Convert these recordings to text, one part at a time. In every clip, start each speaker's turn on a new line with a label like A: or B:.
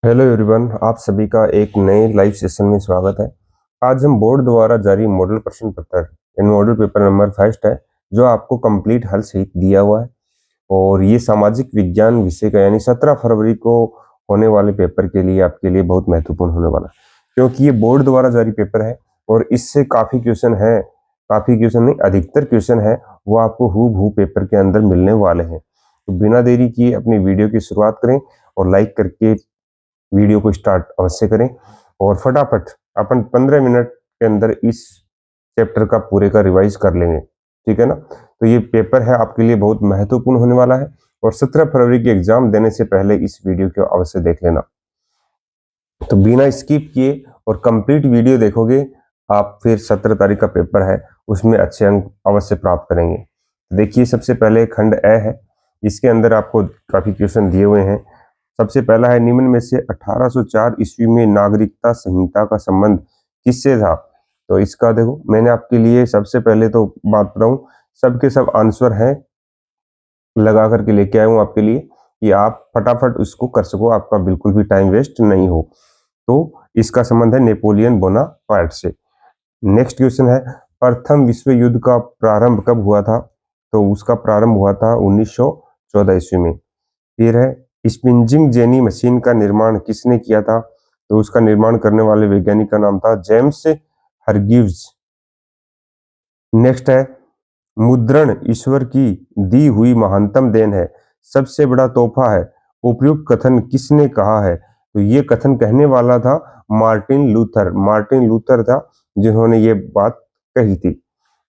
A: Hello everyone, आप सभी का एक नए लाइव सेशन में स्वागत है। आज हम बोर्ड द्वारा जारी मॉडल प्रश्न पत्र मॉडल पेपर नंबर फर्स्ट है, जो आपको कंप्लीट हल सहित दिया हुआ है। और ये सामाजिक विज्ञान विषय का यानी 17 फरवरी को होने वाले पेपर के लिए आपके लिए बहुत महत्वपूर्ण होने वाला है, क्योंकि ये बोर्ड द्वारा जारी पेपर है और इससे काफी क्वेश्चन है, काफी क्वेश्चन नहीं अधिकतर क्वेश्चन है वो आपको हूबहू पेपर के अंदर मिलने वाले हैं। तो बिना देरी किए अपनी वीडियो की शुरुआत करें और लाइक करके वीडियो को स्टार्ट अवश्य करें और फटाफट अपन 15 मिनट के अंदर इस चैप्टर का पूरे का रिवाइज कर लेंगे। ठीक है ना? तो ये पेपर है आपके लिए बहुत महत्वपूर्ण होने वाला है और 17 फरवरी की एग्जाम देने से पहले इस वीडियो को अवश्य देख लेना। तो बिना स्किप किए और कंप्लीट वीडियो देखोगे आप, फिर 17 तारीख का पेपर है उसमें अच्छे अंक अवश्य प्राप्त करेंगे। देखिए, सबसे पहले खंड ए है, इसके अंदर आपको काफी क्वेश्चन दिए हुए हैं। सबसे पहला है, निम्न में से 1804 ईस्वी में नागरिकता संहिता का संबंध किससे था? तो इसका देखो, मैंने आपके लिए सबसे पहले तो बात बताऊं, सबके सब आंसर हैं लगा करके लेके आया हूं आपके लिए कि आप फटाफट उसको कर सको, आपका बिल्कुल भी टाइम वेस्ट नहीं हो। तो इसका संबंध है नेपोलियन बोनापार्ट से। नेक्स्ट क्वेश्चन है, प्रथम विश्व युद्ध का प्रारंभ कब हुआ था? तो उसका प्रारंभ हुआ था 1914 ईस्वी में। फिर है, स्पिंजिंग जेनी मशीन का निर्माण किसने किया था? तो उसका निर्माण करने वाले वैज्ञानिक का नाम था जेम्स हरग्रीव्स। नेक्स्ट है, मुद्रण ईश्वर की दी हुई महानतम देन है, सबसे बड़ा तोहफा है, उपयुक्त कथन किसने कहा है? तो ये कथन कहने वाला था मार्टिन लूथर। मार्टिन लूथर था जिन्होंने ये बात कही थी।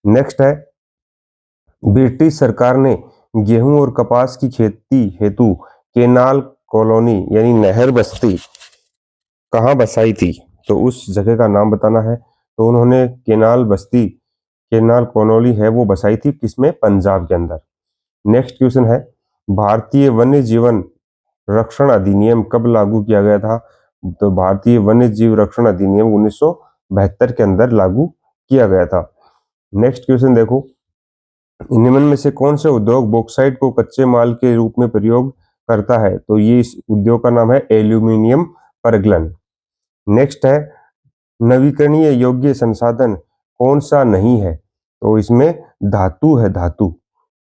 A: नेक्स्ट है, ब्रिटिश सरकार ने गेहूं और कपास की खेती हेतु केनाल कॉलोनी यानी नहर बस्ती कहाँ बसाई थी? तो उस जगह का नाम बताना है। तो उन्होंने केनाल बस्ती, केनाल कॉलोनी है वो बसाई थी किसमें? पंजाब के अंदर। नेक्स्ट क्वेश्चन है, भारतीय वन्य जीवन रक्षण अधिनियम कब लागू किया गया था? तो भारतीय वन्य जीव रक्षण अधिनियम 1972 के अंदर लागू किया गया था। नेक्स्ट क्वेश्चन देखो, निम्न में से कौन सा उद्योग बॉक्साइट को कच्चे माल के रूप में प्रयोग करता है? तो ये इस उद्योग का नाम है एल्यूमिनियम परगलन। नेक्स्ट है, नवीकरणीय योग्य संसाधन कौन सा नहीं है? तो इसमें धातु है, धातु।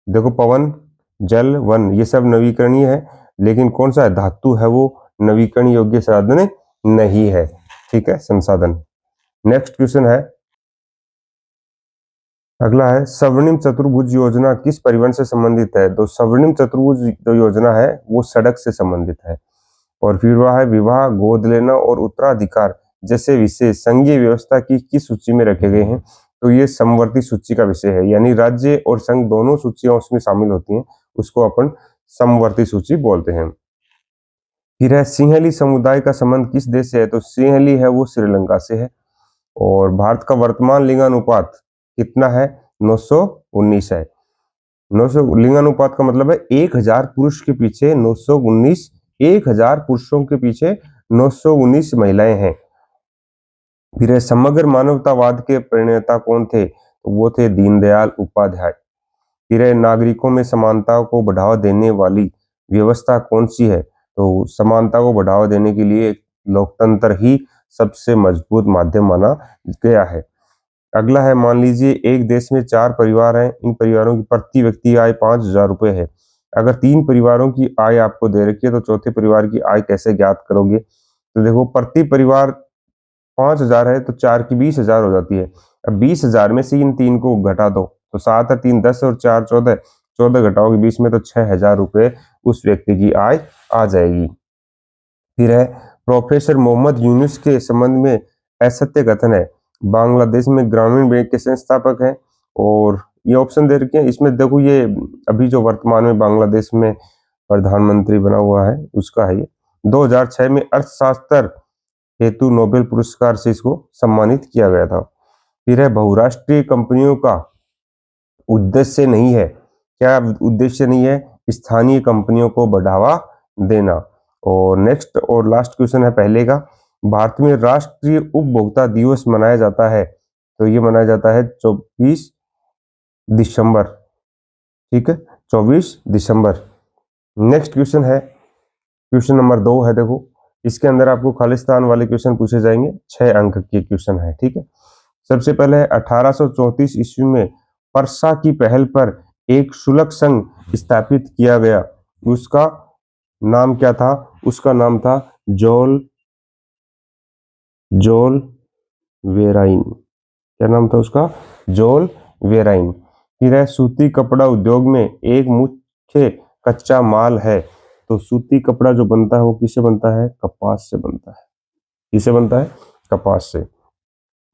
A: देखो, पवन, जल, वन ये सब नवीकरणीय है, लेकिन कौन सा है? धातु है वो नवीकरण योग्य साधन नहीं है। ठीक है, संसाधन। नेक्स्ट क्वेश्चन है, अगला है, स्वर्णिम चतुर्भुज योजना किस परिवहन से संबंधित है? तो स्वर्णिम चतुर्भुज जो योजना है वो सड़क से संबंधित है। और फिर वह है, विवाह, गोद लेना और उत्तराधिकार जैसे विषय संघीय व्यवस्था की किस सूची में रखे गए हैं? तो ये समवर्ती सूची का विषय है, यानी राज्य और संघ दोनों सूचियां उसमें शामिल होती हैं, उसको अपन समवर्ती सूची बोलते हैं। फिर है, सिंहली समुदाय का संबंध किस देश से है? तो सिंहली है वो श्रीलंका से है। और भारत का वर्तमान लिंगानुपात कितना है? 919 है। 900 लिंगानुपात का मतलब है 1000 पुरुष के पीछे 919, 1000 पुरुषों के पीछे 919 महिलाएं हैं। फिर है, समग्र मानवतावाद के प्रणेता कौन थे? तो वो थे दीनदयाल उपाध्याय। फिर है, नागरिकों में समानता को बढ़ावा देने वाली व्यवस्था कौन सी है? तो समानता को बढ़ावा देने के लिए लोकतंत्र ही सबसे मजबूत माध्यम माना गया है। अगला है, मान लीजिए एक देश में 4 परिवार हैं, इन परिवारों की प्रति व्यक्ति आय 5,000 रुपये है। अगर 3 परिवारों की आय आपको दे रखी है तो चौथे परिवार की आय कैसे ज्ञात करोगे? तो देखो, प्रति परिवार 5,000 है तो 4 की 20,000 हो जाती है। अब 20,000 में से इन 3 को घटा दो तो 7 और 3 10 और 4 14, 14 घटाओगे 20 में तो 6,000 रुपये उस व्यक्ति की आय आ जाएगी। फिर है, प्रोफेसर मोहम्मद यूनुस के संबंध में असत्य कथन है, बांग्लादेश में ग्रामीण बैंक के संस्थापक हैं। और ये ऑप्शन दे रखे हैं, इसमें देखो ये अभी जो वर्तमान में बांग्लादेश में प्रधानमंत्री बना हुआ है उसका है ये। 2006 में अर्थशास्त्र हेतु नोबेल पुरस्कार से इसको सम्मानित किया गया था। फिर है, बहुराष्ट्रीय कंपनियों का उद्देश्य नहीं है, क्या उद्देश्य नहीं है? स्थानीय कंपनियों को बढ़ावा देना। और नेक्स्ट और लास्ट क्वेश्चन है पहले का, भारत में राष्ट्रीय उपभोक्ता दिवस मनाया जाता है, तो ये मनाया जाता है 24 दिसंबर। ठीक है, 24 दिसंबर। नेक्स्ट क्वेश्चन है, क्वेश्चन नंबर 2 है, देखो, इसके अंदर आपको खालिस्तान वाले क्वेश्चन पूछे जाएंगे, 6 अंक के क्वेश्चन है, ठीक है। सबसे पहले 1834 ईस्वी में परसा की पहल पर एक शुल्क संघ स्थापित किया गया, उसका नाम क्या था? उसका नाम था जोल वेराइन। क्या नाम था उसका? जोल वेराइन। फिर है सूती कपड़ा उद्योग में एक मुख्य कच्चा माल है, तो सूती कपड़ा जो बनता है वो किससे बनता है? कपास से बनता है। किससे बनता है? कपास से।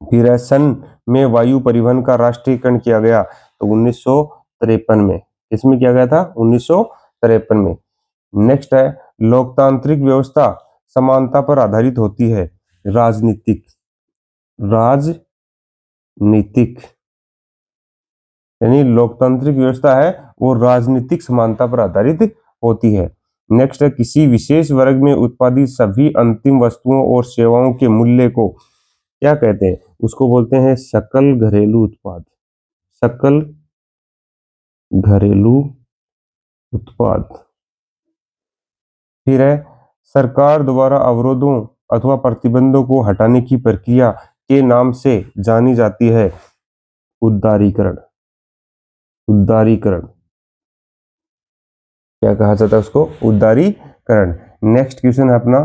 A: फिर है सन में वायु परिवहन का राष्ट्रीयकरण किया गया, तो 1953 में। इसमें किया गया था? 1953 में। नेक्स्ट है लोकतांत्रिक व्यवस्था समानता पर आधारित होती है, राजनीतिक यानी लोकतांत्रिक व्यवस्था है वो राजनीतिक समानता पर आधारित होती है। नेक्स्ट है किसी विशेष वर्ग में उत्पादित सभी अंतिम वस्तुओं और सेवाओं के मूल्य को क्या कहते हैं? उसको बोलते हैं सकल घरेलू उत्पाद। सकल घरेलू उत्पाद। फिर है सरकार द्वारा अवरोधों अथवा प्रतिबंधों को हटाने की प्रक्रिया के नाम से जानी जाती है उदारीकरण। क्या कहा जाता है उसको? उदारीकरण। नेक्स्ट क्वेश्चन है अपना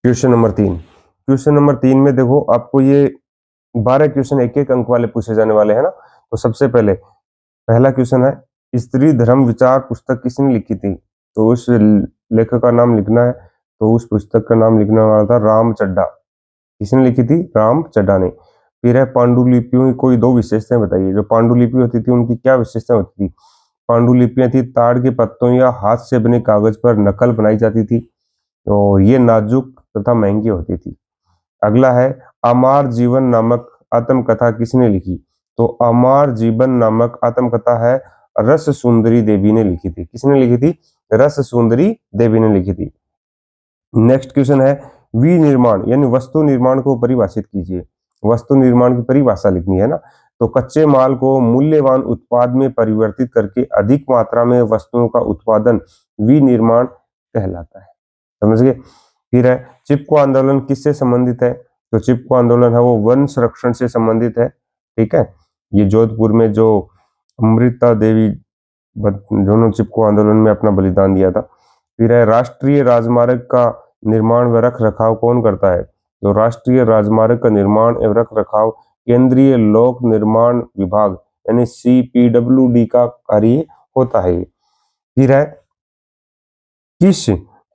A: क्वेश्चन नंबर 3। क्वेश्चन नंबर 3 में देखो आपको ये 12 क्वेश्चन एक एक अंक वाले पूछे जाने वाले हैं ना। तो सबसे पहले पहला क्वेश्चन है स्त्री धर्म विचार पुस्तक किसने लिखी थी? तो उस लेखक का नाम लिखना है, तो उस पुस्तक का नाम लिखने वाला था राम चड्ढा। किसने लिखी थी? राम चड्ढा ने। फिर है पांडुलिपियों की कोई 2 विशेषताएं बताइए। जो पांडुलिपि होती थी उनकी क्या विशेषता होती थी? पांडुलिपियां थी ताड़ के पत्तों या हाथ से बने कागज पर नकल बनाई जाती थी और ये नाजुक तथा महंगी होती थी। अगला है अमार जीवन नामक आत्मकथा किसने लिखी? तो अमार जीवन नामक आत्मकथा है रस सुंदरी देवी ने लिखी थी। किसने लिखी थी? रस सुंदरी देवी ने लिखी थी। नेक्स्ट क्वेश्चन है विनिर्माण यानी वस्तु निर्माण को परिभाषित कीजिए। वस्तु निर्माण की परिभाषा लिखनी है ना। तो कच्चे माल को मूल्यवान उत्पाद में परिवर्तित करके अधिक मात्रा में वस्तुओं का उत्पादन विनिर्माण कहलाता है। समझ गए? फिर है चिपको आंदोलन किससे संबंधित है? तो चिपको आंदोलन है वो वन संरक्षण से संबंधित है, ठीक है। ये जोधपुर में जो अमृता देवी दोनों चिपको आंदोलन में अपना बलिदान दिया था। फिर है राष्ट्रीय राजमार्ग का निर्माण व रख रखाव कौन करता है? तो राष्ट्रीय राजमार्ग का निर्माण एवं रख रखाव केंद्रीय लोक निर्माण विभाग यानी CPWD का कार्य होता है। फिर है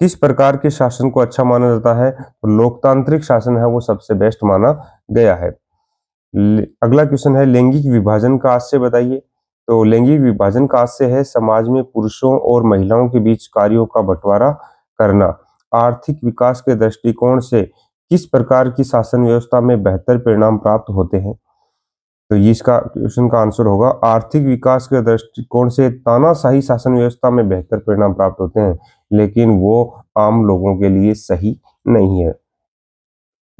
A: किस प्रकार के शासन को अच्छा माना जाता है? तो लोकतांत्रिक शासन है वो सबसे बेस्ट माना गया है। अगला क्वेश्चन है लैंगिक विभाजन का आज से बताइए। तो लैंगिक विभाजन का आज से है समाज में पुरुषों और महिलाओं के बीच कार्यों का बंटवारा करना। आर्थिक विकास के दृष्टिकोण से किस प्रकार की शासन व्यवस्था में बेहतर परिणाम प्राप्त होते हैं? तो इसका क्वेश्चन का आंसर होगा आर्थिक विकास के दृष्टिकोण से तानाशाही शासन व्यवस्था में बेहतर परिणाम प्राप्त होते हैं, लेकिन वो आम लोगों के लिए सही नहीं है।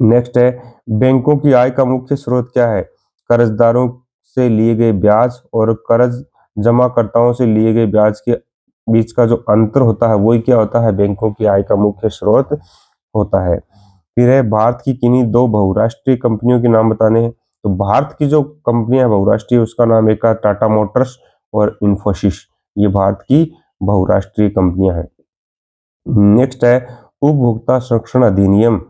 A: नेक्स्ट है बैंकों की आय का मुख्य स्रोत क्या है? कर्जदारों से लिए गए ब्याज और कर्ज जमाकर्ताओं से लिए गए ब्याज के बीच का जो अंतर होता है वही क्या होता है? बैंकों की आय का मुख्य स्रोत होता है। फिर है भारत की किन्हीं 2 बहुराष्ट्रीय कंपनियों के नाम बताने हैं। तो भारत की जो कंपनियां बहुराष्ट्रीय उसका नाम एक टाटा मोटर्स और इन्फोसिस, ये भारत की बहुराष्ट्रीय कंपनियां हैं। नेक्स्ट है उपभोक्ता संरक्षण अधिनियम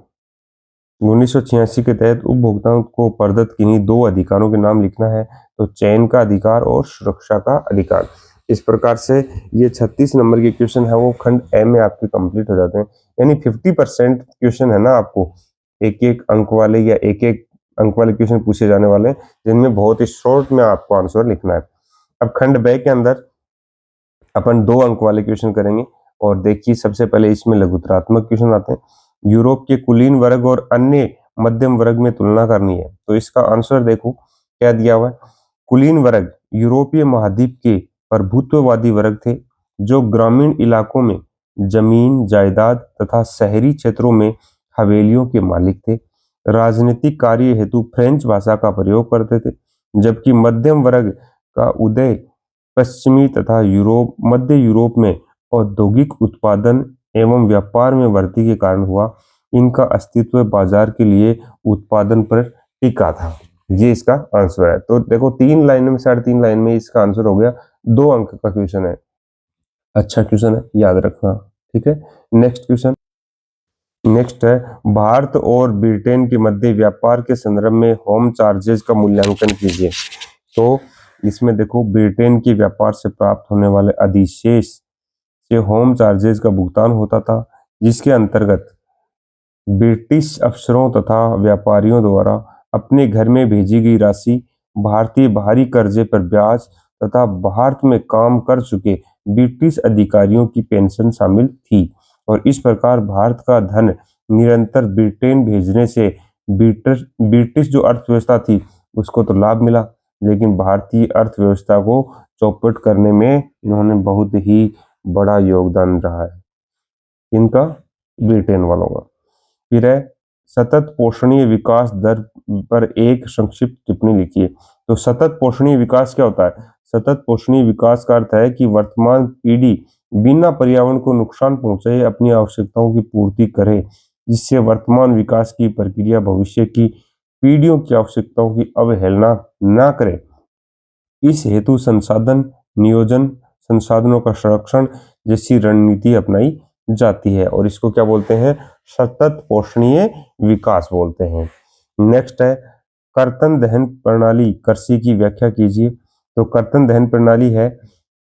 A: 1986 के तहत उपभोक्ताओं को प्रदत्त किन्हीं 2 अधिकारों के नाम लिखना है। तो चयन का अधिकार और सुरक्षा का अधिकार। इस प्रकार से ये 36 नंबर के क्वेश्चन है वो खंड ए में आपके कंप्लीट हो जाते हैं। यानी 50% क्वेश्चन है ना आपको एक एक अंक वाले या एक एक अंक वाले क्वेश्चन पूछे जाने वाले हैं, जिनमें बहुत ही शॉर्ट में आपको आंसर लिखना है। अब खंड बे के अंदर अपन 2 अंक वाले क्वेश्चन करेंगे और देखिए सबसे पहले इसमें लघुतरात्मक क्वेश्चन आते हैं। यूरोप के कुलीन वर्ग और अन्य मध्यम वर्ग में तुलना करनी है। तो इसका आंसर देखो क्या दिया हुआ है। कुलीन वर्ग यूरोपीय महाद्वीप के प्रभुत्ववादी वर्ग थे जो ग्रामीण इलाकों में जमीन जायदाद तथा शहरी क्षेत्रों में हवेलियों के मालिक थे, राजनीतिक कार्य हेतु फ्रेंच भाषा का प्रयोग करते थे, जबकि मध्यम वर्ग का उदय पश्चिमी तथा मध्य यूरोप में औद्योगिक उत्पादन एवं व्यापार में वृद्धि के कारण हुआ। इनका अस्तित्व बाजार के लिए उत्पादन पर टिका था। ये इसका आंसर है। तो देखो 3 लाइन में 3.5 लाइन में इसका आंसर हो गया। 2 अंक का क्वेश्चन है। अच्छा क्वेश्चन है, याद रखना। ठीक है, नेक्स्ट क्वेश्चन। नेक्स्ट है, भारत और ब्रिटेन के मध्य व्यापार के संदर्भ में होम चार्जेस का मूल्यांकन कीजिए। तो इसमें देखो, ब्रिटेन के व्यापार से प्राप्त होने वाले अधिशेष से होम चार्जेस का भुगतान होता था, जिसके अंतर्गत ब्रिटिश अफसरों तथा व्यापारियों द्वारा अपने घर में भेजी गई राशि, भारतीय बाहरी कर्जे पर ब्याज तथा भारत में काम कर चुके ब्रिटिश अधिकारियों की पेंशन शामिल थी। और इस प्रकार भारत का धन निरंतर ब्रिटेन भेजने से ब्रिटिश जो अर्थव्यवस्था थी उसको तो लाभ मिला, लेकिन भारतीय अर्थव्यवस्था को चौपट करने में इन्होंने बहुत ही बड़ा योगदान रहा है। इनका, ब्रिटेन वालों का। फिर है, सतत पोषणीय विकास दर पर एक संक्षिप्त टिप्पणी लिखिए। तो सतत पोषणीय विकास क्या होता है? सतत पोषणीय विकास का अर्थ है कि वर्तमान पीढ़ी बिना पर्यावरण को नुकसान पहुंचाए अपनी आवश्यकताओं की पूर्ति करे, जिससे वर्तमान विकास की प्रक्रिया भविष्य की पीढ़ियों की आवश्यकताओं की अवहेलना न करे। इस हेतु संसाधन नियोजन, संसाधनों का संरक्षण जैसी रणनीति अपनाई जाती है, और इसको क्या बोलते हैं? सतत पोषणीय विकास बोलते हैं। नेक्स्ट है, कर्तन दहन प्रणाली कृषि की व्याख्या कीजिए। तो कर्तन दहन प्रणाली है,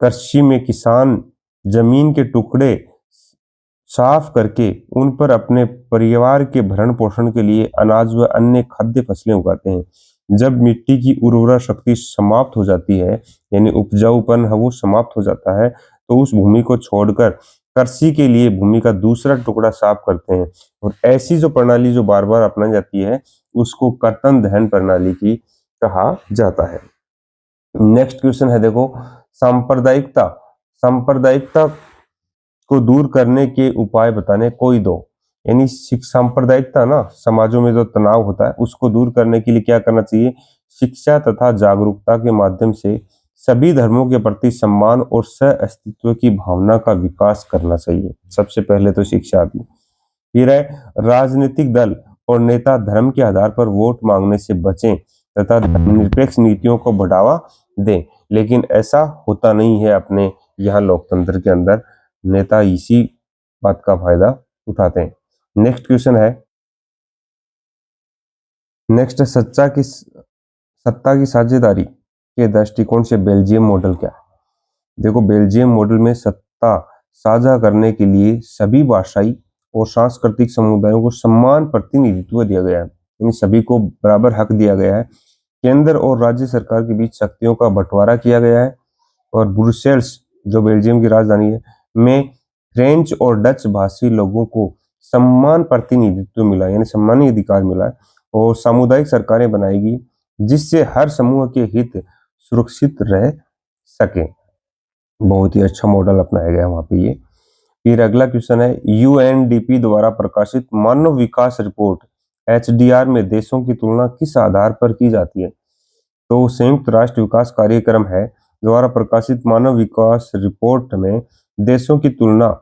A: कृषि में किसान जमीन के टुकड़े साफ करके उन पर अपने परिवार के भरण पोषण के लिए अनाज व अन्य खाद्य फसलें उगाते हैं। जब मिट्टी की उर्वरा शक्ति समाप्त हो जाती है, यानी उपजाऊपन है वो समाप्त हो जाता है, तो उस भूमि को छोड़कर कृषि के लिए भूमि का दूसरा टुकड़ा साफ करते हैं। और ऐसी जो प्रणाली जो बार बार अपनाई जाती है उसको कर्तन दहन प्रणाली की कहा जाता है। नेक्स्ट क्वेश्चन है, देखो, सांप्रदायिकता। सांप्रदायिकता को दूर करने के उपाय बताने कोई दो। यानी सांप्रदायिकता ना, समाजों में जो तनाव होता है उसको दूर करने के लिए क्या करना चाहिए? शिक्षा तथा जागरूकता के माध्यम से सभी धर्मों के प्रति सम्मान और सह अस्तित्व की भावना का विकास करना चाहिए। सबसे पहले तो शिक्षा दी। फिर है, राजनीतिक दल और नेता धर्म के आधार पर वोट मांगने से बचें तथा धर्मनिरपेक्ष नीतियों को बढ़ावा दें। लेकिन ऐसा होता नहीं है अपने यहाँ लोकतंत्र के अंदर। नेता इसी बात का फायदा उठाते हैं। नेक्स्ट क्वेश्चन है, नेक्स्ट है, सत्ता की साझेदारी के दृष्टिकोण से बेल्जियम मॉडल क्या है? देखो, बेल्जियम मॉडल में सत्ता साझा करने के लिए सभी भाषाई और सांस्कृतिक समुदायों को समान प्रतिनिधित्व दिया गया है, यानी सभी को बराबर हक दिया गया है। केंद्र और राज्य सरकार के बीच शक्तियों का बंटवारा किया गया है। और ब्रुसेल्स, जो बेल्जियम की राजधानी है, में फ्रेंच और डच भाषी लोगों को समान प्रतिनिधित्व मिला, यानी सम्मानीय अधिकार मिला है। और सामुदायिक सरकारें बनाएगी जिससे हर समूह के हित सुरक्षित रह सके। बहुत ही अच्छा मॉडल अपनाया गया वहां पे ये। फिर अगला क्वेश्चन है, यूएनडीपी द्वारा प्रकाशित मानव विकास रिपोर्ट एचडीआर में देशों की तुलना किस आधार पर की जाती है? तो संयुक्त राष्ट्र विकास कार्यक्रम है द्वारा प्रकाशित मानव विकास रिपोर्ट में देशों की तुलना,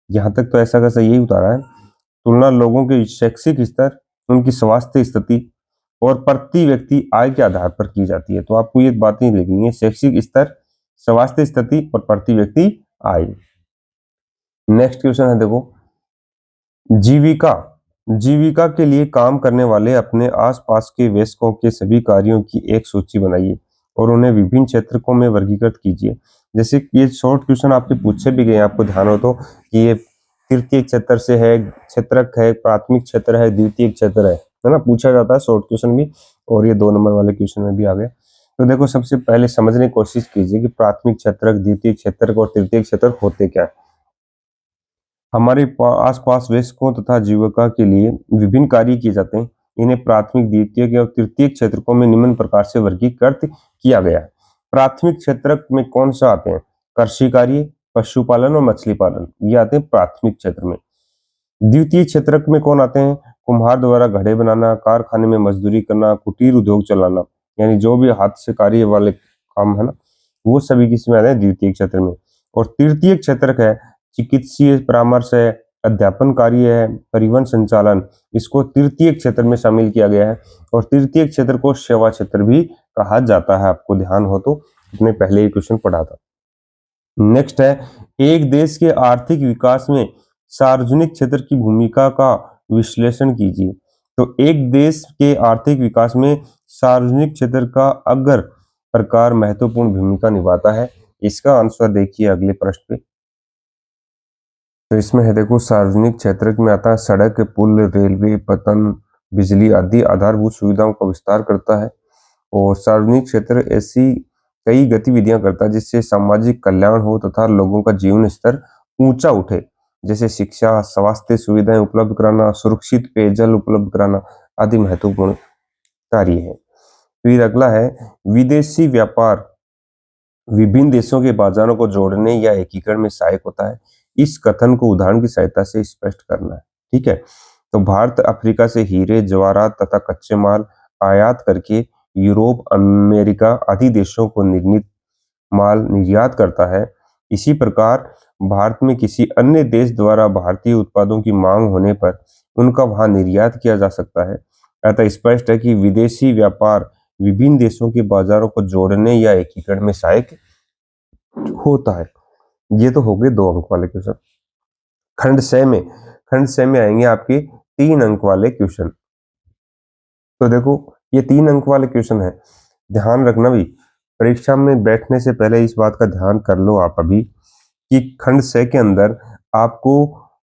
A: यहाँ तक तो ऐसा कैसा यही उतारा है, तुलना लोगों के शैक्षिक स्तर, उनकी स्वास्थ्य स्थिति और प्रति व्यक्ति आय के आधार पर की जाती है। तो आपको ये बातें लिखनी है, शैक्षिक स्तर, स्वास्थ्य स्थिति और प्रति व्यक्ति आय। नेक्स्ट क्वेश्चन है, देखो, जीविका। जीविका के लिए काम करने वाले अपने आसपास के वयस्कों के सभी कार्यों की एक सूची बनाइए और उन्हें विभिन्न क्षेत्रकों में वर्गीकृत कीजिए। जैसे कि ये शॉर्ट क्वेश्चन आपके पूछे भी गए, आपको ध्यान हो तो, कि ये तृतीय क्षेत्र से है, क्षेत्रक है, प्राथमिक क्षेत्र है, द्वितीय क्षेत्र है ना, पूछा जाता है शॉर्ट क्वेश्चन भी, और ये 2 नंबर वाले क्वेश्चन में भी आ गए। तो देखो, सबसे पहले समझने की कोशिश कीजिए कि प्राथमिक क्षेत्रक, द्वितीय क्षेत्रक और तृतीय क्षेत्रक होते क्या है। हमारे आसपास वयस्कों तथा जीविका के लिए विभिन्न कार्य किए जाते हैं। इन्हें प्राथमिक, द्वितीयक और तृतीय क्षेत्रकों में निम्न प्रकार से वर्गीकृत किया गया है। प्राथमिक क्षेत्र में कौन सा आते हैं? कृषि कार्य, पशुपालन और मछली पालन, ये आते हैं प्राथमिक क्षेत्र में। द्वितीय क्षेत्र में कौन आते हैं? कुम्हार द्वारा घड़े बनाना, कारखाने में मजदूरी करना, कुटीर उद्योग चलाना, यानी जो भी हाथ से कार्य वाले काम है ना, वो सभी किसमें आते हैं? द्वितीय क्षेत्र में। और तृतीय क्षेत्र है चिकित्सीय परामर्श है, अध्यापन कार्य है, परिवहन संचालन, इसको तृतीय क्षेत्र में शामिल किया गया है। और तृतीय क्षेत्र को सेवा क्षेत्र भी कहा जाता है, आपको ध्यान हो तो, आपने पहले ही क्वेश्चन पढ़ा था। नेक्स्ट है, एक देश के आर्थिक विकास में सार्वजनिक क्षेत्र की भूमिका का विश्लेषण कीजिए। तो एक देश के आर्थिक विकास में सार्वजनिक क्षेत्र का अगर प्रकार महत्वपूर्ण भूमिका निभाता है। इसका आंसर देखिए अगले प्रश्न पे। तो इसमें है देखो, सार्वजनिक क्षेत्र में आता है सड़क, पुल, रेलवे, पतन, बिजली आदि आधारभूत सुविधाओं का विस्तार करता है। और सार्वजनिक क्षेत्र ऐसी कई गतिविधियां करता है जिससे सामाजिक कल्याण हो तथा लोगों का जीवन स्तर ऊंचा उठे, जैसे शिक्षा, स्वास्थ्य सुविधाएं उपलब्ध कराना, सुरक्षित पेयजल उपलब्ध कराना आदि महत्वपूर्ण कार्य है। फिर अगला है, विदेशी व्यापार विभिन्न देशों के बाजारों को जोड़ने या एकीकरण में सहायक होता है। इस कथन को उदाहरण की सहायता से स्पष्ट करना है। ठीक है, तो भारत अफ्रीका से हीरे, जवाहरात तथा कच्चे माल आयात करके यूरोप, अमेरिका आदि देशों को निर्मित माल निर्यात करता है। इसी प्रकार भारत में किसी अन्य देश द्वारा भारतीय उत्पादों की मांग होने पर उनका वहां निर्यात किया जा सकता है। अतः स्पष्ट है कि विदेशी व्यापार विभिन्न देशों के बाजारों को जोड़ने या एकीकरण में सहायक होता है। ये तो हो गए 2 अंक वाले क्वेश्चन। खंड 6 में आएंगे आपके 3 अंक वाले क्वेश्चन। तो देखो, ये 3 अंक वाले क्वेश्चन है, ध्यान रखना भी, परीक्षा में बैठने से पहले इस बात का ध्यान कर लो आप अभी कि खंड 6 के अंदर आपको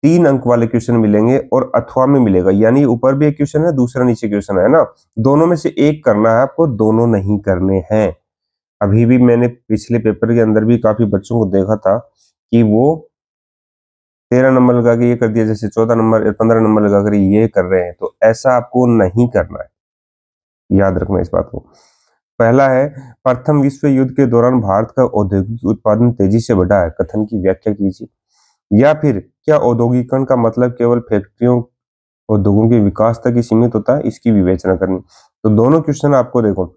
A: 3 अंक वाले क्वेश्चन मिलेंगे और अथवा में मिलेगा, यानी ऊपर भी एक क्वेश्चन है, दूसरा नीचे क्वेश्चन है ना, दोनों में से एक करना है आपको, दोनों नहीं करने हैं। अभी भी मैंने पिछले पेपर के अंदर भी काफी बच्चों को देखा था कि वो 13 नंबर लगा के ये कर दिया, जैसे 14 नंबर 15 नंबर लगा कर ये कर रहे हैं, तो ऐसा आपको नहीं करना है, याद रखना इस बात को। पहला है, प्रथम विश्व युद्ध के दौरान भारत का औद्योगिक उत्पादन तेजी से बढ़ा है, कथन की व्याख्या कीजिए। या फिर क्या औद्योगिकरण का मतलब केवल फैक्ट्रियों उद्योगों के विकास तक ही सीमित होता है, इसकी विवेचना करनी। तो दोनों क्वेश्चन आपको देखो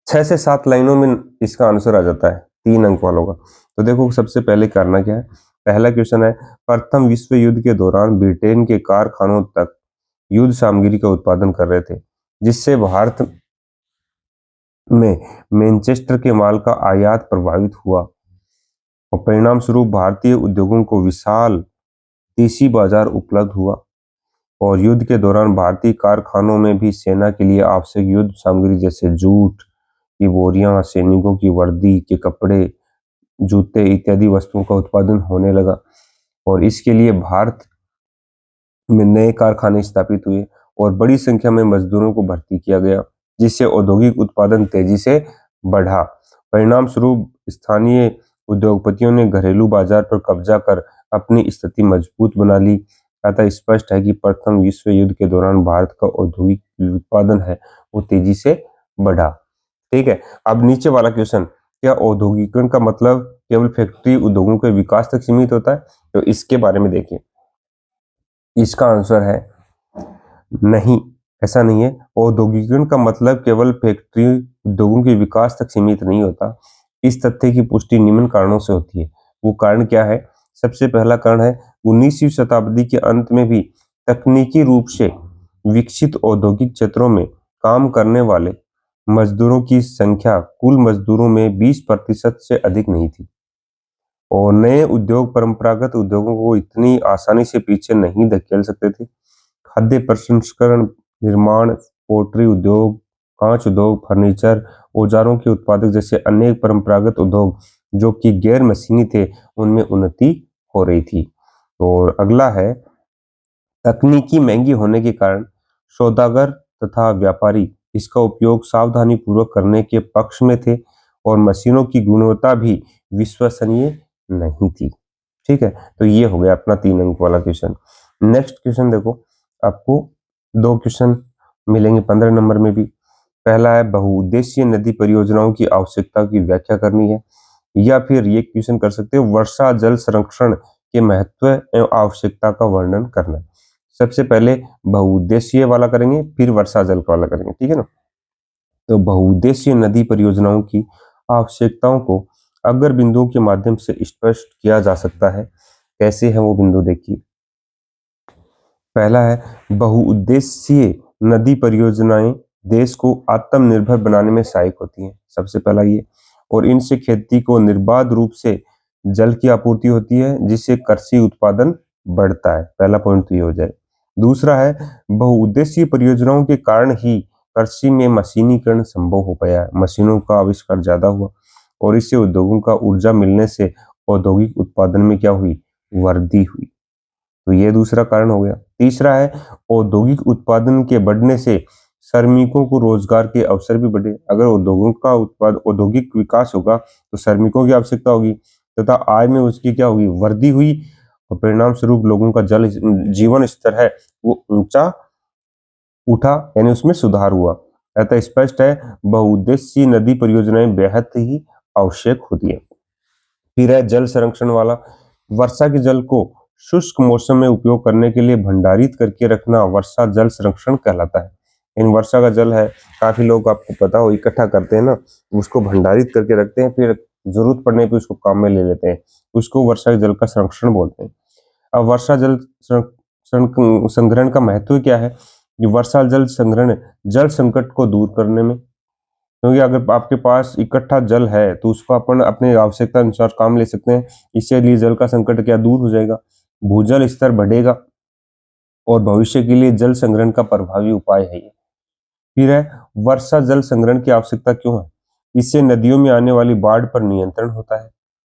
A: 6 से 7 लाइनों में इसका आंसर आ जाता है 3 अंक वालों का। तो देखो, सबसे पहले करना क्या है, पहला क्वेश्चन है, प्रथम विश्व युद्ध के दौरान ब्रिटेन के कारखानों तक युद्ध सामग्री का उत्पादन कर रहे थे, जिससे भारत में मैनचेस्टर के माल का आयात प्रभावित हुआ और परिणाम स्वरूप भारतीय उद्योगों को विशाल देशी बाजार उपलब्ध हुआ। और युद्ध के दौरान भारतीय कारखानों में भी सेना के लिए आवश्यक युद्ध सामग्री जैसे जूट की बोरियां, सैनिकों की वर्दी के कपड़े, जूते इत्यादि वस्तुओं का उत्पादन होने लगा। और इसके लिए भारत में नए कारखाने स्थापित हुए और बड़ी संख्या में मजदूरों को भर्ती किया गया, जिससे औद्योगिक उत्पादन तेजी से बढ़ा। परिणाम स्वरूप स्थानीय उद्योगपतियों ने घरेलू बाजार पर कब्जा कर अपनी स्थिति मजबूत बना ली। अतः स्पष्ट है कि प्रथम विश्व युद्ध के दौरान भारत का औद्योगिक उत्पादन है वो तेजी से बढ़ा। ठीक है, अब नीचे वाला क्वेश्चन, क्या औद्योगिकरण का मतलब केवल फैक्ट्री उद्योगों के विकास तक सीमित होता है? तो इसके बारे में देखिए, इसका आंसर है नहीं, ऐसा नहीं है। औद्योगिकरण का मतलब केवल फैक्ट्री उद्योगों के विकास तक सीमित नहीं होता। इस तथ्य की पुष्टि निम्न कारणों से होती है। वो कारण क्या है? सबसे पहला कारण है 19वीं शताब्दी के अंत में भी तकनीकी रूप से विकसित औद्योगिक क्षेत्रों में काम करने वाले मजदूरों की संख्या कुल मजदूरों में 20% से अधिक नहीं थी। और नए उद्योग परंपरागत उद्योगों को इतनी आसानी से पीछे नहीं धकेल सकते थे। खाद्य प्रसंस्करण, निर्माण, पोल्ट्री उद्योग, कांच उद्योग, फर्नीचर, औजारों के उत्पादक जैसे अनेक परंपरागत उद्योग जो कि गैर मशीनी थे, उनमें उन्नति हो रही थी। और अगला है, तकनीकी महंगी होने के कारण सौदागर तथा व्यापारी इसका उपयोग सावधानी पूर्वक करने के पक्ष में थे और मशीनों की गुणवत्ता भी विश्वसनीय नहीं थी। ठीक है, तो ये हो गया अपना 3 अंक वाला क्वेश्चन। नेक्स्ट क्वेश्चन देखो, आपको 2 क्वेश्चन मिलेंगे 15 नंबर में भी। पहला है, बहुउद्देशीय नदी परियोजनाओं की आवश्यकता की व्याख्या करनी है। या फिर ये क्वेश्चन कर सकते हो, वर्षा जल संरक्षण के महत्व एवं आवश्यकता का वर्णन करना है। सबसे पहले बहुउद्देशीय वाला करेंगे, फिर वर्षा जल वाला करेंगे, ठीक है ना। तो बहुउद्देशीय नदी परियोजनाओं की आवश्यकताओं को अगर बिंदुओं के माध्यम से स्पष्ट किया जा सकता है। कैसे है वो बिंदु देखिए। पहला है, बहुउद्देशीय नदी परियोजनाएं देश को आत्मनिर्भर बनाने में सहायक होती हैं, सबसे पहला ये। और इनसे खेती को निर्बाध रूप से जल की आपूर्ति होती है, जिससे कृषि उत्पादन बढ़ता है। पहला पॉइंट तो ये हो जाए। दूसरा है, बहुउद्देशीय परियोजनाओं के कारण ही कृषि में मशीनीकरण संभव हो पाया है, मशीनों का आविष्कार ज्यादा हुआ और इससे उद्योगों का ऊर्जा मिलने से औद्योगिक उत्पादन में क्या हुई, वृद्धि हुई। तो ये दूसरा कारण हो गया। तीसरा है, औद्योगिक उत्पादन के बढ़ने से श्रमिकों को रोजगार के अवसर भी बढ़े। अगर उद्योगों का औद्योगिक विकास होगा तो श्रमिकों की आवश्यकता होगी तथा आय में उसकी क्या होगी, वृद्धि हुई और परिणाम स्वरूप लोगों का जीवन स्तर है वो ऊंचा उठा, यानी उसमें सुधार हुआ। अतः स्पष्ट है, बहुउद्देशीय नदी परियोजनाएं बेहद ही आवश्यक होती है। फिर है जल संरक्षण वाला। वर्षा के जल को शुष्क मौसम में उपयोग करने के लिए भंडारित करके रखना वर्षा जल संरक्षण कहलाता है। इन वर्षा का जल है, काफी लोग आपको पता हो इकट्ठा करते हैं ना, उसको भंडारित करके रखते हैं, फिर जरूरत पड़ने पे उसको काम में ले लेते हैं, उसको वर्षा के जल का संरक्षण बोलते हैं। अब वर्षा जल संग्रहण का महत्व क्या है। ये वर्षा जल संग्रहण जल संकट को दूर करने में, क्योंकि अगर आपके पास इकट्ठा जल है तो उसको अपन अपने आवश्यकता अनुसार काम ले सकते हैं। इससे लिए जल का संकट क्या दूर हो जाएगा, भूजल स्तर बढ़ेगा और भविष्य के लिए जल संग्रहण का प्रभावी उपाय है ये। फिर है, वर्षा जल संग्रहण की आवश्यकता क्यों है। इससे नदियों में आने वाली बाढ़ पर नियंत्रण होता है,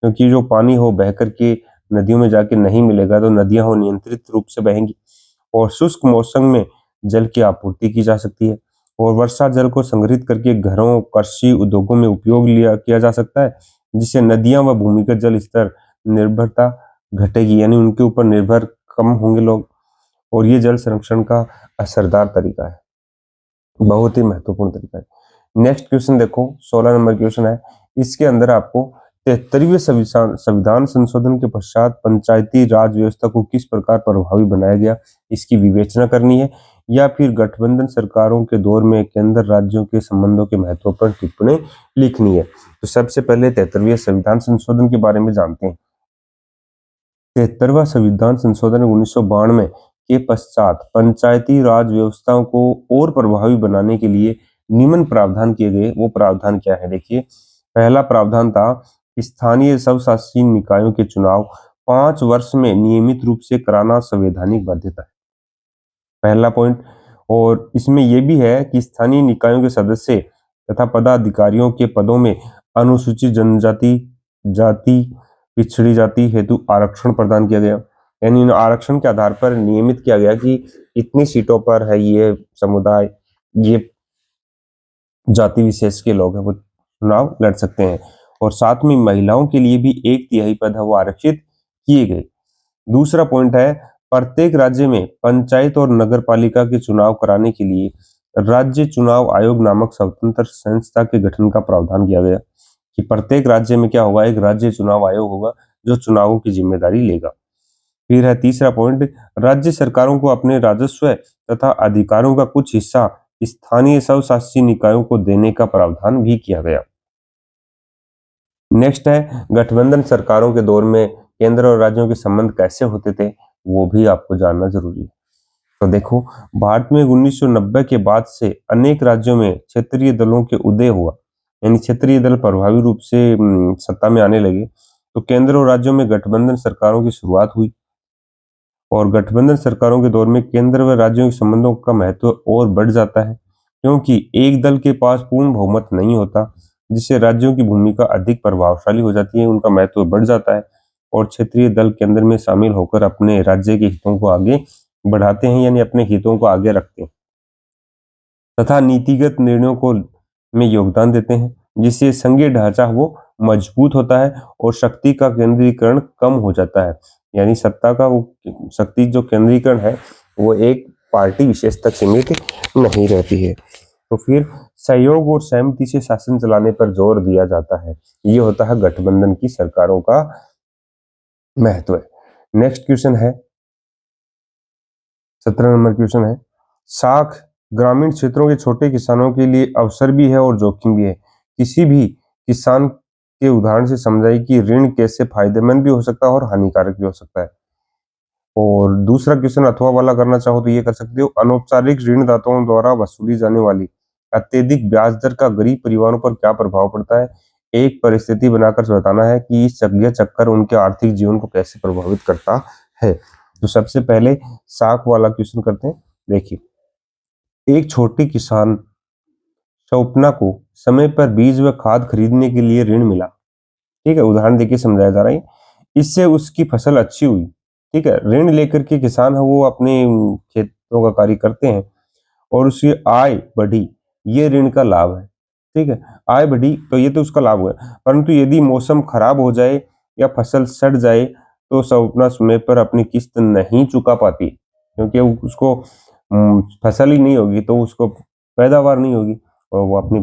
A: क्योंकि जो पानी हो बह करके नदियों में जाके नहीं मिलेगा तो नदियां हो नियंत्रित रूप से बहेंगी और शुष्क मौसम में जल की आपूर्ति की जा सकती है। और वर्षा जल को संग्रहित करके घरों, कृषि, उद्योगों में उपयोग लिया किया जा सकता है, जिससे नदियां व भूमिगत जल स्तर निर्भरता घटेगी, यानी उनके ऊपर निर्भर कम होंगे लोग। और ये जल संरक्षण का असरदार तरीका है, बहुत ही महत्वपूर्ण तरीका है। नेक्स्ट क्वेश्चन देखो, 16 नंबर क्वेश्चन है। इसके अंदर आपको 73वें संविधान संशोधन के पश्चात पंचायती राज व्यवस्था को किस प्रकार प्रभावी बनाया गया, इसकी विवेचना करनी है, या फिर गठबंधन सरकारों के दौर में केंद्र राज्यों के संबंधों के महत्व पर टिप्पणी लिखनी है। तो सबसे पहले 73वें संविधान संशोधन के बारे में जानते हैं। 73वां संविधान संशोधन 1992 के पश्चात पंचायती राज व्यवस्थाओं को और प्रभावी बनाने के लिए निम्न प्रावधान किए गए। वो प्रावधान क्या है देखिए। पहला प्रावधान था, स्थानीय स्वशासी निकायों के चुनाव 5 वर्ष में नियमित रूप से कराना संवैधानिक बाध्यता है, पहला पॉइंट। और इसमें यह भी है कि स्थानीय निकायों के सदस्य तथा पदाधिकारियों के पदों में अनुसूचित जनजाति, जाति, पिछड़ी जाति हेतु आरक्षण प्रदान किया गया। यानी इन आरक्षण के आधार पर नियमित किया गया कि इतनी सीटों पर है ये समुदाय, ये जाति विशेष के लोग हैं वो चुनाव लड़ सकते हैं। और साथ में महिलाओं के लिए भी 1/3 पद है वो आरक्षित किए गए। दूसरा पॉइंट है, प्रत्येक राज्य में पंचायत और नगर पालिका के चुनाव कराने के लिए राज्य चुनाव आयोग नामक स्वतंत्र संस्था के गठन का प्रावधान किया गया कि प्रत्येक राज्य में क्या होगा, एक राज्य चुनाव आयोग होगा जो चुनावों की जिम्मेदारी लेगा। फिर है तीसरा पॉइंट, राज्य सरकारों को अपने राजस्व तथा अधिकारों का कुछ हिस्सा स्थानीय स्वशासी निकायों को देने का प्रावधान भी किया गया। नेक्स्ट है, गठबंधन सरकारों के दौर में केंद्र और राज्यों के संबंध कैसे होते थे, वो भी आपको जानना जरूरी है। तो देखो, भारत में 1990 के बाद से अनेक राज्यों में क्षेत्रीय दलों के उदय हुआ, यानी क्षेत्रीय दल प्रभावी रूप से सत्ता में आने लगे। तो केंद्र और राज्यों में गठबंधन सरकारों की शुरुआत हुई और गठबंधन सरकारों के दौर में केंद्र व राज्यों के संबंधों का महत्व और बढ़ जाता है, क्योंकि एक दल के पास पूर्ण बहुमत नहीं होता, जिससे राज्यों की भूमिका अधिक प्रभावशाली हो जाती है, उनका महत्व बढ़ जाता है और क्षेत्रीय दल केंद्र में शामिल होकर अपने राज्य के हितों को आगे बढ़ाते हैं, यानी अपने हितों को आगे रखते हैं तथा नीतिगत निर्णयों को में योगदान देते हैं, जिससे संघीय ढांचा वो मजबूत होता है और शक्ति का केंद्रीकरण कम हो जाता है। यानी सत्ता का वो शक्ति जो केंद्रीकरण है वो एक पार्टी विशेष तक सीमित नहीं रहती है। तो फिर सहयोग और सहमति से शासन चलाने पर जोर दिया जाता है, ये होता है गठबंधन की सरकारों का महत्व है। नेक्स्ट क्वेश्चन है, 17 नंबर क्वेश्चन है, साख ग्रामीण क्षेत्रों के छोटे किसानों के लिए अवसर भी है और जोखिम भी है। किसी भी किसान के उदाहरण से समझाइए कि ऋण कैसे फायदेमंद भी हो सकता है और हानिकारक भी हो सकता है। और दूसरा क्वेश्चन अथवा वाला करना चाहो तो ये कर सकते हो, अनौपचारिक ऋणदाताओं द्वारा वसूली जाने वाली अत्यधिक ब्याज दर का गरीब परिवारों पर क्या प्रभाव पड़ता है। एक परिस्थिति बनाकर बताना है कि यह चक्कर उनके आर्थिक जीवन को कैसे प्रभावित करता है। तो सबसे पहले साख वाला क्वेश्चन करते हैं। देखिए, एक छोटी किसान स्वप्ना को समय पर बीज व खाद खरीदने के लिए ऋण मिला। ठीक है, उदाहरण देके समझाया जा रहा है। इससे उसकी फसल अच्छी हुई। ठीक है, ऋण लेकर के किसान है वो अपने खेतों का कार्य करते हैं और उसकी आय बढ़ी, ये ऋण का लाभ है। ठीक है, आय बढ़ी तो ये तो उसका लाभ हुआ। परंतु यदि मौसम खराब हो जाए या फसल सड़ जाए तो स्वप्ना समय पर अपनी किस्त नहीं चुका पाती, क्योंकि उसको फसल ही नहीं होगी तो उसको पैदावार नहीं होगी और वो अपनी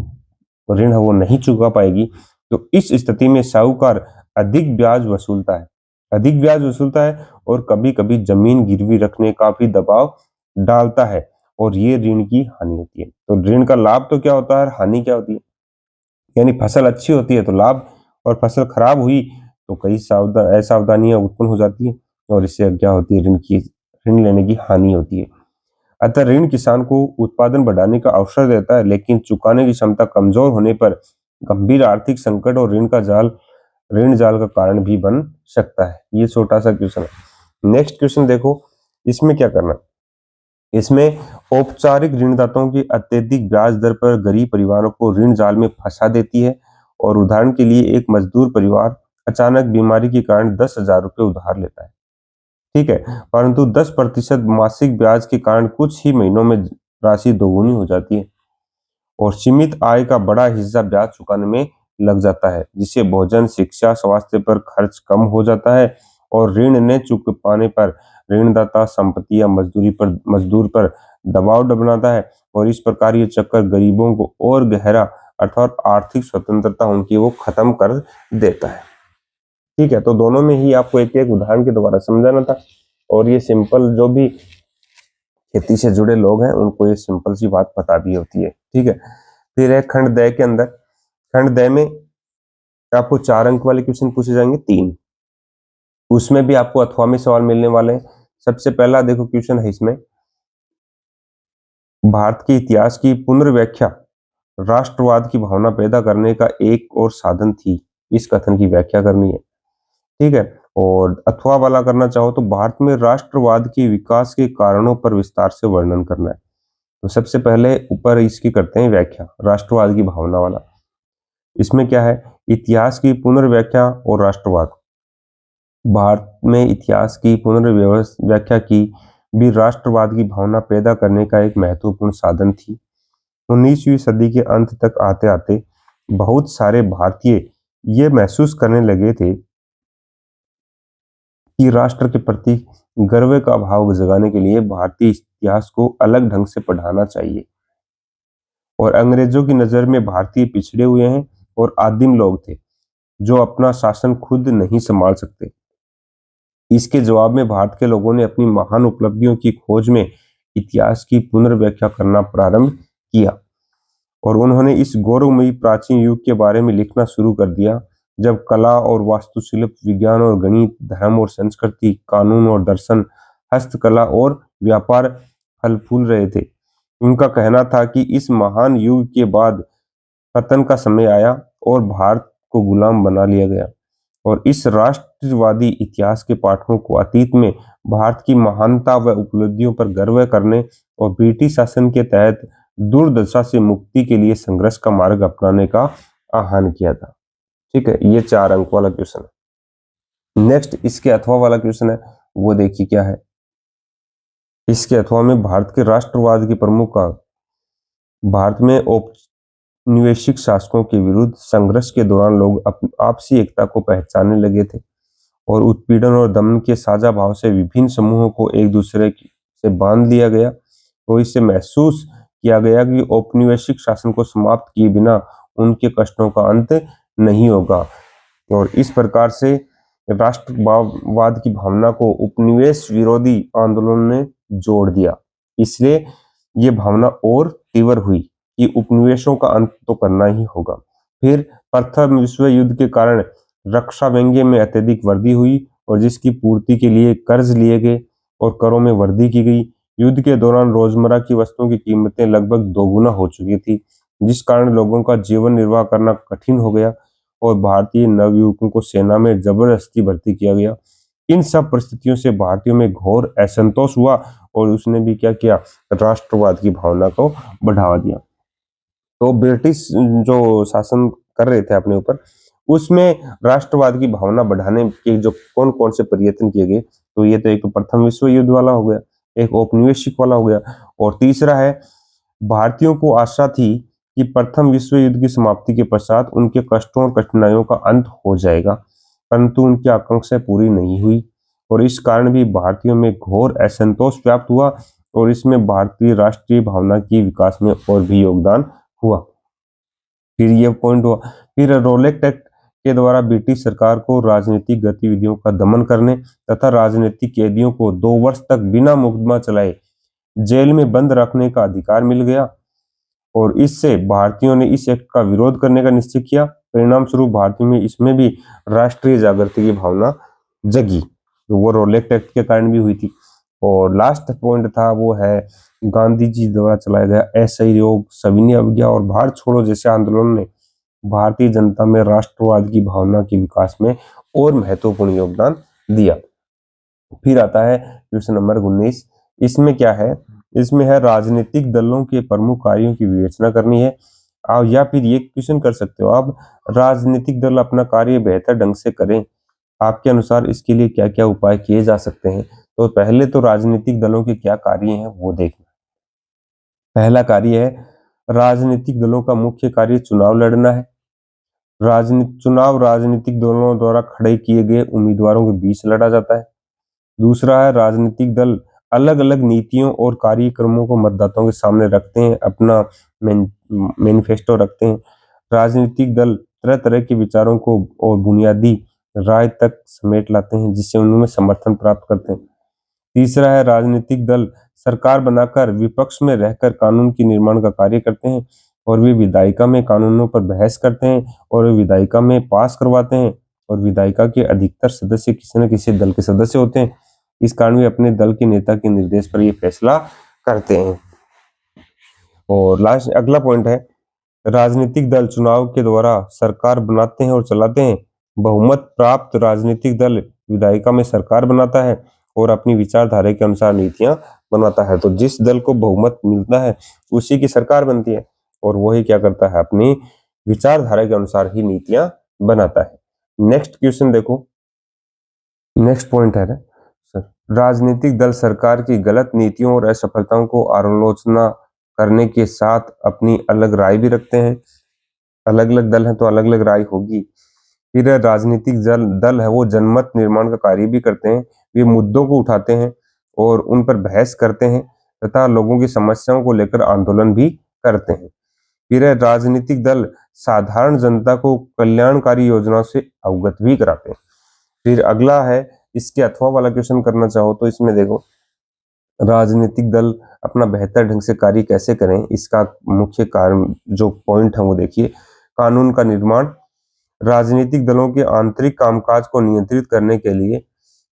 A: ऋण है वो नहीं चुका पाएगी। तो इस स्थिति में साहूकार अधिक ब्याज वसूलता है, अधिक ब्याज वसूलता है और कभी कभी जमीन गिरवी रखने का भी दबाव डालता है और ये ऋण की हानि होती है। तो ऋण का लाभ तो क्या होता है, हानि क्या होती है। यानी फसल अच्छी होती है तो लाभ, और फसल खराब हुई तो कई असावधानियां उत्पन्न हो जाती है और इससे क्या होती है, ऋण लेने की हानि होती है। अतः ऋण किसान को उत्पादन बढ़ाने का अवसर देता है, लेकिन चुकाने की क्षमता कमजोर होने पर गंभीर आर्थिक संकट और ऋण जाल का कारण भी बन सकता है। ये छोटा सा क्वेश्चन है। नेक्स्ट क्वेश्चन देखो, इसमें क्या करना। इसमें औपचारिक ऋणदाताओं की अत्यधिक ब्याज दर पर गरीब परिवारों को ऋण जाल में फंसा देती है। और उदाहरण के लिए एक मजदूर परिवार अचानक बीमारी के कारण 10,000 रुपये उधार लेता है। ठीक है, परंतु 10% मासिक ब्याज के कारण कुछ ही महीनों में राशि दोगुनी हो जाती है और सीमित आय का बड़ा हिस्सा ब्याज चुकाने में लग जाता है, जिससे भोजन, शिक्षा, स्वास्थ्य पर खर्च कम हो जाता है। और ऋण न चुक पाने पर ऋणदाता संपत्ति या मजदूर पर दबाव बनाता है और इस प्रकार ये चक्कर गरीबों को और गहरा अर्थात आर्थिक स्वतंत्रता उनकी वो खत्म कर देता है। ठीक है, तो दोनों में ही आपको एक एक उदाहरण के द्वारा समझाना था और ये सिंपल जो भी खेती से जुड़े लोग हैं उनको ये सिंपल सी बात पता भी होती है। ठीक है, फिर है खंड दय के अंदर। खंड दय में आपको 4 अंक वाले क्वेश्चन पूछे जाएंगे, 3। उसमें भी आपको अथवा में सवाल मिलने वाले हैं। सबसे पहला देखो क्वेश्चन है इसमें, भारत के इतिहास की पुनर्व्याख्या राष्ट्रवाद की भावना पैदा करने का एक और साधन थी। इस कथन की व्याख्या करनी है। ठीक है, और अथवा वाला करना चाहो तो भारत में राष्ट्रवाद के विकास के कारणों पर विस्तार से वर्णन करना है। तो सबसे पहले ऊपर इसकी करते हैं व्याख्या, राष्ट्रवाद की भावना वाला। इसमें क्या है, इतिहास की पुनर्व्याख्या और राष्ट्रवाद। भारत में इतिहास की पुनर्व्याख्या की भी राष्ट्रवाद की भावना पैदा करने का एक महत्वपूर्ण साधन थी। 19वीं सदी के अंत तक आते आते बहुत सारे भारतीय ये महसूस करने लगे थे कि राष्ट्र के प्रति गर्व का भाव जगाने के लिए भारतीय इतिहास को अलग ढंग से पढ़ाना चाहिए। और अंग्रेजों की नजर में भारतीय पिछड़े हुए हैं और आदिम लोग थे जो अपना शासन खुद नहीं संभाल सकते। इसके जवाब में भारत के लोगों ने अपनी महान उपलब्धियों की खोज में इतिहास की पुनर्व्याख्या करना प्रारंभ किया और उन्होंने इस गौरवमयी प्राचीन युग के बारे में लिखना शुरू कर दिया, जब कला और वास्तुशिल्प, विज्ञान और गणित, धर्म और संस्कृति, कानून और दर्शन, हस्तकला और व्यापार फल फूल रहे थे। उनका कहना था कि इस महान युग के बाद पतन का समय आया और भारत को गुलाम बना लिया गया। और इस राष्ट्रवादी इतिहास के पाठकों को अतीत में भारत की महानता व उपलब्धियों पर गर्व करने और ब्रिटिश शासन के तहत दुर्दशा से मुक्ति के लिए संघर्ष का मार्ग अपनाने का आह्वान किया था। ठीक है, ये 4 अंक वाला क्वेश्चन है। नेक्स्ट इसके अथवा वाला क्वेश्चन है, वो देखिए क्या है। इसके अथवा में भारत के राष्ट्रवाद के प्रमुख का भारत में औपनिवेशिक शासकों के विरुद्ध संघर्ष के दौरान लोग आपसी एकता को पहचानने लगे थे और उत्पीड़न और दमन के साझा भाव से विभिन्न समूहों को एक दूसरे से बांध लिया गया। तो इससे महसूस किया गया कि औपनिवेशिक शासन को समाप्त किए बिना उनके कष्टों का अंत नहीं होगा। और इस प्रकार से राष्ट्रवाद की भावना को उपनिवेश विरोधी आंदोलन ने जोड़ दिया। इसलिए ये भावना और तीव्र हुई कि उपनिवेशों का अंत तो करना ही होगा। फिर प्रथम विश्व युद्ध के कारण रक्षा व्यंग्य में अत्यधिक वृद्धि हुई और जिसकी पूर्ति के लिए कर्ज लिए गए और करों में वृद्धि की गई। युद्ध के दौरान रोजमर्रा की वस्तुओं की कीमतें लगभग दोगुना हो चुकी थी, जिस कारण लोगों का जीवन निर्वाह करना कठिन हो गया और भारतीय नवयुवकों को सेना में जबरदस्ती भर्ती किया गया। इन सब परिस्थितियों से भारतीयों में घोर असंतोष हुआ और उसने भी क्या किया, राष्ट्रवाद की भावना को बढ़ावा दिया। तो ब्रिटिश जो शासन कर रहे थे अपने ऊपर, उसमें राष्ट्रवाद की भावना बढ़ाने के जो कौन कौन से प्रयत्न किए गए, तो ये तो एक प्रथम विश्व युद्ध वाला हो गया, एक औपनिवेशिक वाला हो गया, और तीसरा है भारतीयों को आशा थी कि प्रथम विश्व युद्ध की समाप्ति के पश्चात उनके कष्टों और कठिनाइयों का अंत हो जाएगा, परंतु उनकी आकांक्षाएं पूरी नहीं हुई और इस कारण भी भारतीयों में घोर असंतोष व्याप्त हुआ और इसमें भारतीय राष्ट्रीय भावना की विकास में और भी योगदान हुआ। फिर ये पॉइंट हुआ, फिर रोलेक्ट एक्ट के द्वारा ब्रिटिश सरकार को राजनीतिक गतिविधियों का दमन करने तथा राजनीतिक कैदियों को 2 वर्ष तक बिना मुकदमा चलाए जेल में बंद रखने का अधिकार मिल गया और इससे भारतीयों ने इस एक्ट का विरोध करने का निश्चय किया। परिणाम स्वरूप भारतीयों में इसमें भी राष्ट्रीय जागृति की भावना जगी, तो वो रोलेक्ट एक्ट के कारण भी हुई थी। और लास्ट पॉइंट था वो है गांधी जी द्वारा चलाया गया असहयोग, सविनय अवज्ञा और भारत छोड़ो जैसे आंदोलन ने भारतीय जनता में राष्ट्रवाद की भावना के विकास में और महत्वपूर्ण योगदान दिया। फिर आता है क्वेश्चन नंबर 19। इसमें क्या है, इसमें है राजनीतिक दलों के प्रमुख कार्यों की विवेचना करनी है। आप या फिर ये क्वेश्चन कर सकते हो आप, राजनीतिक दल अपना कार्य बेहतर ढंग से करें, आपके अनुसार इसके लिए क्या क्या उपाय किए जा सकते हैं। तो पहले तो राजनीतिक दलों के क्या कार्य हैं वो देखना। पहला कार्य है, राजनीतिक दलों का मुख्य कार्य चुनाव लड़ना है। चुनाव राजनीतिक दलों द्वारा खड़े किए गए उम्मीदवारों के बीच लड़ा जाता है। दूसरा है, राजनीतिक दल अलग अलग नीतियों और कार्यक्रमों को मतदाताओं के सामने रखते हैं, अपना मैनिफेस्टो रखते हैं। राजनीतिक दल तरह तरह के विचारों को और बुनियादी राय तक समेट लाते हैं जिससे उनमें समर्थन प्राप्त करते हैं। तीसरा है, राजनीतिक दल सरकार बनाकर विपक्ष में रहकर कानून के निर्माण का कार्य करते हैं और वे विधायिका में कानूनों पर बहस करते हैं और वे विधायिका में पास करवाते हैं और विधायिका के अधिकतर सदस्य किसी न किसी दल के सदस्य होते हैं। इस कारण वे अपने दल के नेता के निर्देश पर ये फैसला करते हैं। और लास्ट अगला पॉइंट है, राजनीतिक दल चुनाव के द्वारा सरकार बनाते हैं और चलाते हैं। बहुमत प्राप्त राजनीतिक दल विधायिका में सरकार बनाता है और अपनी विचारधारा के अनुसार नीतियां बनाता है। तो जिस दल को बहुमत मिलता है उसी की सरकार बनती है और वही क्या करता है, अपनी विचारधारा के अनुसार ही नीतियां बनाता है। नेक्स्ट क्वेश्चन देखो, नेक्स्ट पॉइंट है सर, राजनीतिक दल सरकार की गलत नीतियों और असफलताओं को आलोचना करने के साथ अपनी अलग राय भी रखते हैं। अलग अलग दल हैं तो अलग अलग राय होगी। फिर राजनीतिक दल दल है वो जनमत निर्माण का कार्य भी करते हैं। वे मुद्दों को उठाते हैं और उन पर बहस करते हैं तथा लोगों की समस्याओं को लेकर आंदोलन भी करते हैं। फिर राजनीतिक दल साधारण जनता को कल्याणकारी योजनाओं से अवगत भी कराते हैं। फिर अगला है, इसके अथवा वाला क्वेश्चन करना चाहो तो इसमें देखो, राजनीतिक दल अपना बेहतर ढंग से कार्य कैसे करें, इसका मुख्य कारण जो पॉइंट है वो देखिए। कानून का निर्माण, राजनीतिक दलों के आंतरिक कामकाज को नियंत्रित करने के लिए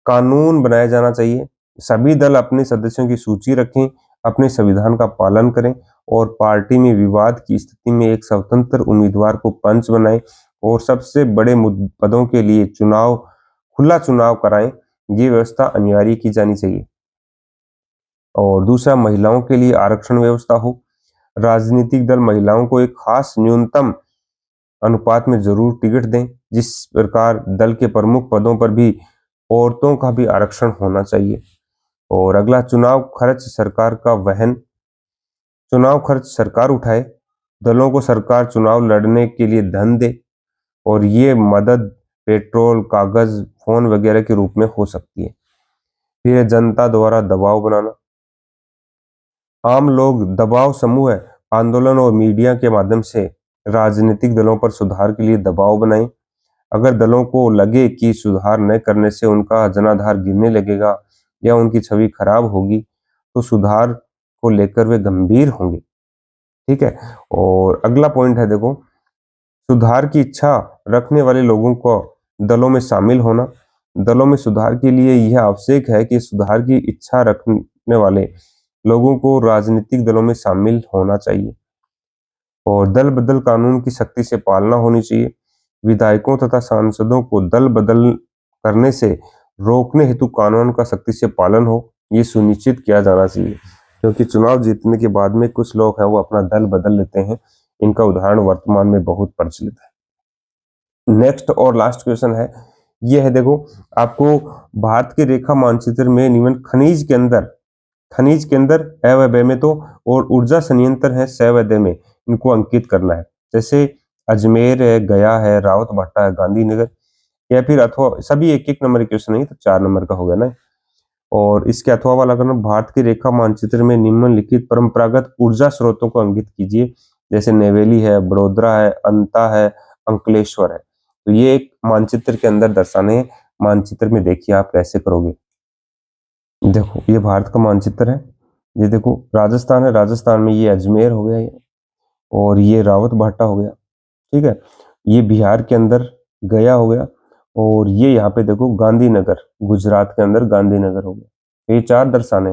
A: कानून बनाया जाना चाहिए। सभी दल अपने सदस्यों की सूची रखें, अपने संविधान का पालन करें और पार्टी में विवाद की स्थिति में एक स्वतंत्र उम्मीदवार को पंच बनाएं और सबसे बड़े पदों के लिए खुला चुनाव कराएं। ये व्यवस्था अनिवार्य की जानी चाहिए। और दूसरा, महिलाओं के लिए आरक्षण व्यवस्था हो। राजनीतिक दल महिलाओं को एक खास न्यूनतम अनुपात में जरूर टिकट दें। जिस प्रकार दल के प्रमुख पदों पर भी औरतों का भी आरक्षण होना चाहिए। और अगला, चुनाव खर्च सरकार उठाए। दलों को सरकार चुनाव लड़ने के लिए धन दे और ये मदद पेट्रोल, कागज, फोन वगैरह के रूप में हो सकती है। फिर जनता द्वारा दबाव बनाना, आम लोग, दबाव समूह, आंदोलन और मीडिया के माध्यम से राजनीतिक दलों पर सुधार के लिए दबाव बनाएं। अगर दलों को लगे कि सुधार न करने से उनका जनाधार गिरने लगेगा या उनकी छवि खराब होगी तो सुधार को लेकर वे गंभीर होंगे। ठीक है। और अगला पॉइंट है देखो, सुधार की इच्छा रखने वाले लोगों को दलों में शामिल होना। दलों में सुधार के लिए यह आवश्यक है कि सुधार की इच्छा रखने वाले लोगों को राजनीतिक दलों में शामिल होना चाहिए और दल बदल कानून की सख्ती से पालना होनी चाहिए। विधायकों तथा सांसदों को दल बदल करने से रोकने हेतु कानून का सख्ती से पालन हो, ये सुनिश्चित किया जाना चाहिए, क्योंकि चुनाव जीतने के बाद में कुछ लोग हैं वो अपना दल बदल लेते हैं। इनका उदाहरण वर्तमान में बहुत प्रचलित है। नेक्स्ट और लास्ट क्वेश्चन है, ये है देखो, आपको भारत के रेखा मानचित्र में निम्न खनिज के अंदर अवयव में तो और ऊर्जा संयंत्र है सवयव में, इनको अंकित करना है। जैसे अजमेर है, गया है, रावत भाटा है, गांधीनगर, या फिर अथवा सभी एक एक नंबर के क्वेश्चन नहीं तो 4 नंबर का हो गया ना। और इसके अथवा वाला करना, भारत के रेखा मानचित्र में निम्नलिखित परंपरागत ऊर्जा स्रोतों को अंकित कीजिए। जैसे नेवेली है, बड़ोदरा है, अंता है, अंकलेश्वर है। तो ये एक मानचित्र के अंदर दर्शाने हैं। मानचित्र में देखिए आप कैसे करोगे। देखो ये भारत का मानचित्र है, ये देखो राजस्थान है, राजस्थान में ये अजमेर हो गया ये, और ये रावत भाटा हो गया, ठीक है। ये बिहार के अंदर गया हो गया, और ये यहाँ पे देखो गांधीनगर, गुजरात के अंदर गांधीनगर हो गया। ये 4 दर्शाने,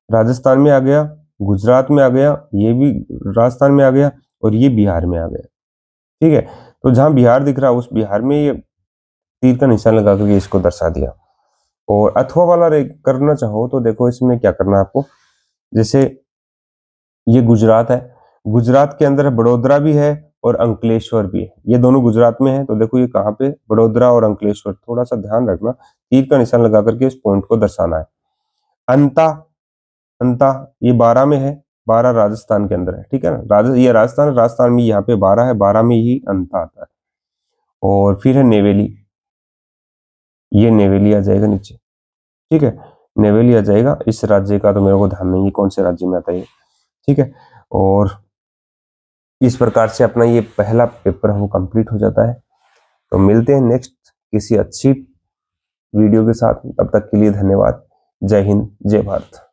A: राजस्थान में आ गया, गुजरात में आ गया, ये भी राजस्थान में आ गया, और ये बिहार में आ गया, ठीक है। तो जहां बिहार दिख रहा है उस बिहार में ये तीर का निशान लगा करके इसको दर्शा दिया। और अथवा वाला करना चाहो तो देखो इसमें क्या करना है आपको, जैसे ये गुजरात है, गुजरात के अंदर बड़ोदरा भी है और अंकलेश्वर भी है, ये दोनों गुजरात में है। तो देखो ये कहाँ पे, बड़ोदरा और अंकलेश्वर, थोड़ा सा ध्यान रखना, तीर का निशान लगा करके इस पॉइंट को दर्शाना है। अंता, अंता ये 12 में है, 12 राजस्थान के अंदर है, ठीक है ना। ये राजस्थान, राजस्थान में यहाँ पे 12 है, 12 में ही अंता आता है। और फिर है नेवेली, ये नेवेली आ जाएगा नीचे, ठीक है, नेवेली आ जाएगा। इस राज्य का तो मेरे को ध्यान नहीं है कौन से राज्य में आता है, ठीक है। और इस प्रकार से अपना ये पहला पेपर है वो कंप्लीट हो जाता है। तो मिलते हैं नेक्स्ट किसी अच्छी वीडियो के साथ, तब तक के लिए धन्यवाद। जय हिंद, जय भारत।